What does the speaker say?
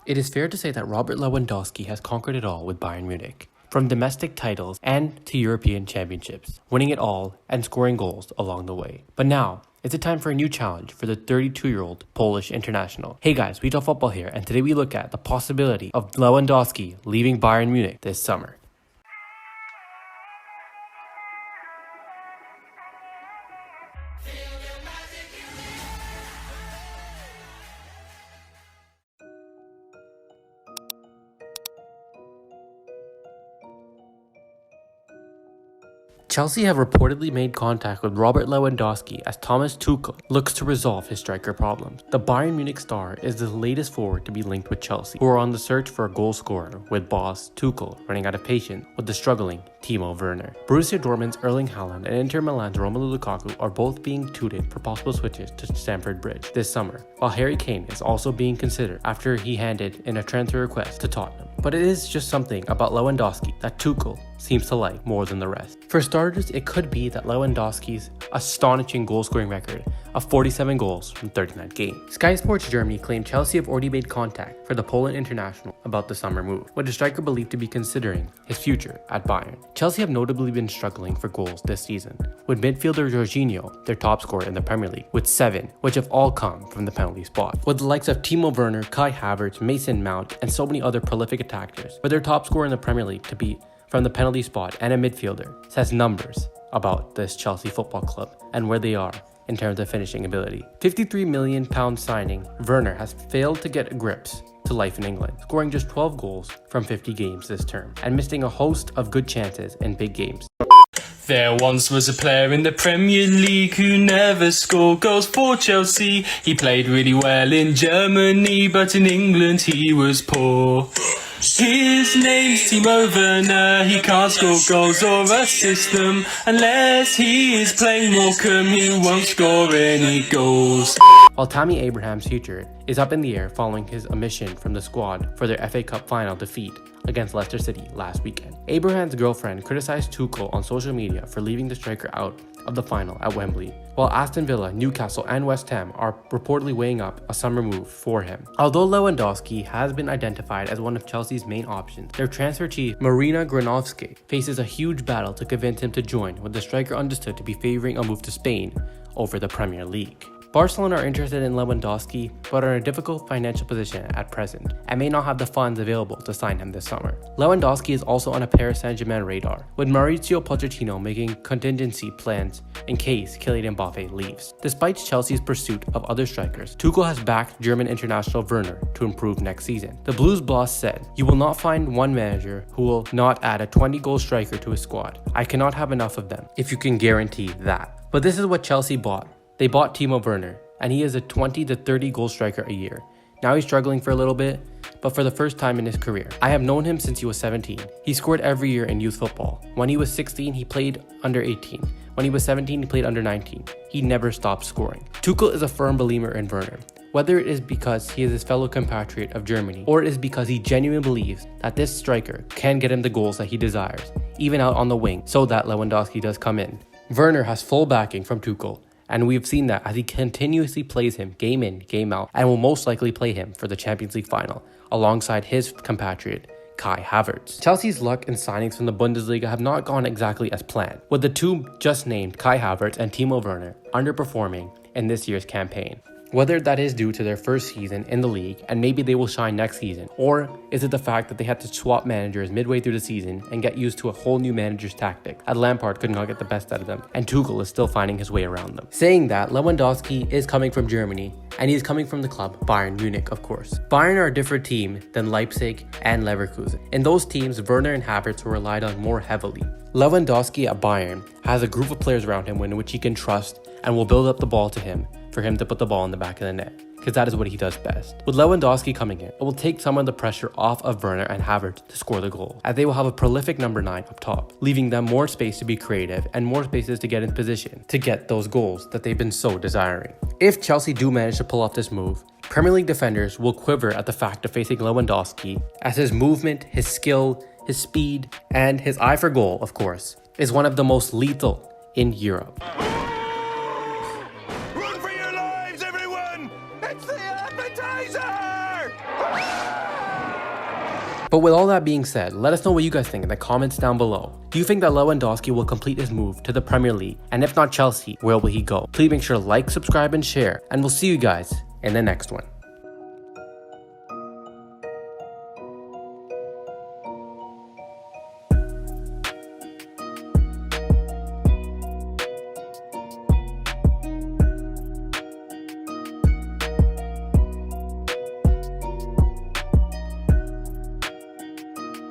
It is fair to say that Robert Lewandowski has conquered it all with Bayern Munich. From domestic titles and to European championships, winning it all and scoring goals along the way. But now, it's a time for a new challenge for the 32-year-old Polish international. Hey guys, We Talk Football here, and today we look at the possibility of Lewandowski leaving Bayern Munich this summer. Chelsea have reportedly made contact with Robert Lewandowski as Thomas Tuchel looks to resolve his striker problems. The Bayern Munich star is the latest forward to be linked with Chelsea, who are on the search for a goal scorer, with boss Tuchel running out of patience with the struggling Timo Werner. Borussia Dortmund's Erling Haaland and Inter Milan's Romelu Lukaku are both being touted for possible switches to Stamford Bridge this summer, while Harry Kane is also being considered after he handed in a transfer request to Tottenham. But it is just something about Lewandowski that Tuchel seems to like more than the rest. For starters, it could be that Lewandowski's astonishing goal-scoring record of 47 goals from 39 games. Sky Sports Germany claimed Chelsea have already made contact for the Poland international about the summer move, with the striker believed to be considering his future at Bayern. Chelsea have notably been struggling for goals this season, with midfielder Jorginho their top scorer in the Premier League, with 7, which have all come from the penalty spot. With the likes of Timo Werner, Kai Havertz, Mason Mount, and so many other prolific attackers, with their top scorer in the Premier League to be from the penalty spot and a midfielder, says numbers about this Chelsea football club and where they are in terms of finishing ability. £53 million signing, Werner has failed to get grips to life in England, scoring just 12 goals from 50 games this term and missing a host of good chances in big games. There once was a player in the Premier League who never scored goals for Chelsea. He played really well in Germany, but in England he was poor. His name's Timo Werner. He can't score goals or assist them. Unless he is playing Morecambe, he won't score any goals. While Tammy Abraham's future is up in the air following his omission from the squad for their FA Cup final defeat against Leicester City last weekend. Abraham's girlfriend criticized Tuchel on social media for leaving the striker out of the final at Wembley, while Aston Villa, Newcastle, and West Ham are reportedly weighing up a summer move for him. Although Lewandowski has been identified as one of Chelsea's main options, their transfer chief Marina Granovsky faces a huge battle to convince him to join, with the striker understood to be favoring a move to Spain over the Premier League. Barcelona are interested in Lewandowski, but are in a difficult financial position at present and may not have the funds available to sign him this summer. Lewandowski is also on a Paris Saint-Germain radar, with Mauricio Pochettino making contingency plans in case Kylian Mbappe leaves. Despite Chelsea's pursuit of other strikers, Tuchel has backed German international Werner to improve next season. The Blues boss said, "You will not find one manager who will not add a 20-goal striker to his squad. I cannot have enough of them, if you can guarantee that." But this is what Chelsea bought. They bought Timo Werner, and he is a 20 to 30 goal striker a year. Now he's struggling for a little bit, but for the first time in his career. I have known him since he was 17. He scored every year in youth football. When he was 16, he played under 18. When he was 17, he played under 19. He never stopped scoring. Tuchel is a firm believer in Werner. Whether it is because he is his fellow compatriot of Germany, or it is because he genuinely believes that this striker can get him the goals that he desires, even out on the wing, so that Lewandowski does come in. Werner has full backing from Tuchel, and we've seen that as he continuously plays him game in, game out, and will most likely play him for the Champions League final, alongside his compatriot, Kai Havertz. Chelsea's luck and signings from the Bundesliga have not gone exactly as planned, with the two just named, Kai Havertz and Timo Werner, underperforming in this year's campaign. Whether that is due to their first season in the league and maybe they will shine next season, or is it the fact that they had to swap managers midway through the season and get used to a whole new manager's tactic, as Lampard could not get the best out of them and Tuchel is still finding his way around them. Saying that, Lewandowski is coming from Germany, and he is coming from the club Bayern Munich, of course. Bayern are a different team than Leipzig and Leverkusen. In those teams, Werner and Havertz were relied on more heavily. Lewandowski at Bayern has a group of players around him in which he can trust and will build up the ball to him for him to put the ball in the back of the net, because that is what he does best. With Lewandowski coming in, it will take some of the pressure off of Werner and Havertz to score the goal, as they will have a prolific number 9 up top, leaving them more space to be creative and more spaces to get in position to get those goals that they've been so desiring. If Chelsea do manage to pull off this move, Premier League defenders will quiver at the fact of facing Lewandowski, as his movement, his skill, his speed, and his eye for goal, of course, is one of the most lethal in Europe. Run for your lives, everyone! It's the appetizer! But with all that being said, let us know what you guys think in the comments down below. Do you think that Lewandowski will complete his move to the Premier League? And if not Chelsea, where will he go? Please make sure to like, subscribe, and share, and we'll see you guys in the next one.